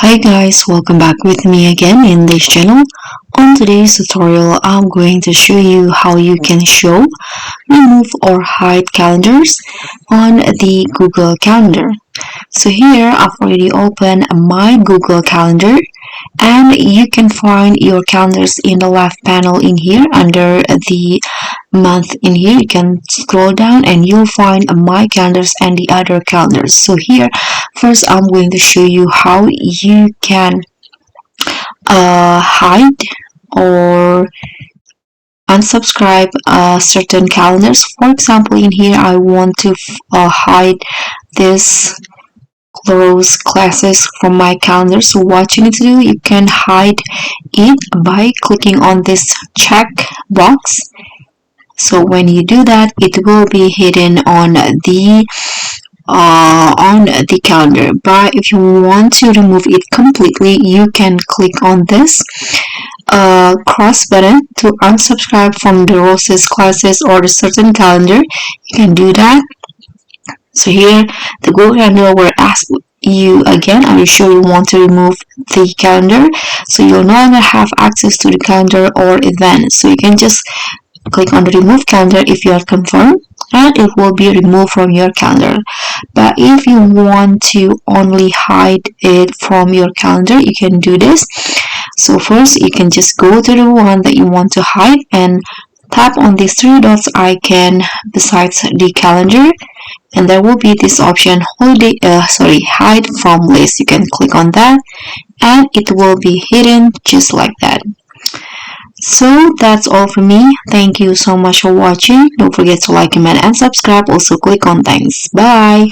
Hi guys, welcome back with me again in this channel. On today's tutorial, I'm going to show you how you can show, remove or hide calendars on the Google Calendar. So here I've already opened my Google Calendar and you can find your calendars in the left panel in here under the month in here. You can scroll down and you'll find my calendars and the other calendars. So here first I'm going to show you how you can hide or unsubscribe certain calendars. For example, in here I want to hide this close classes from my calendar. So what you need to do, you can hide it by clicking on this check box. So when you do that, it will be hidden on the calendar. But if you want to remove it completely, you can click on this cross button to unsubscribe from the roses classes or the certain calendar. You can do that. So here the Google Calendar will ask you again, are you sure you want to remove the calendar? So you'll no longer have access to the calendar or event. So you can just click on the remove calendar if you are confirmed, and it will be removed from your calendar. But if you want to only hide it from your calendar, you can do this. So first you can just go to the one that you want to hide and tap on these three dots icon besides the calendar, and there will be this option hide from list. You can click on that and it will be hidden just like that. So that's all for me. Thank you so much for watching. Don't forget to like, comment, and subscribe. Also click on thanks. Bye.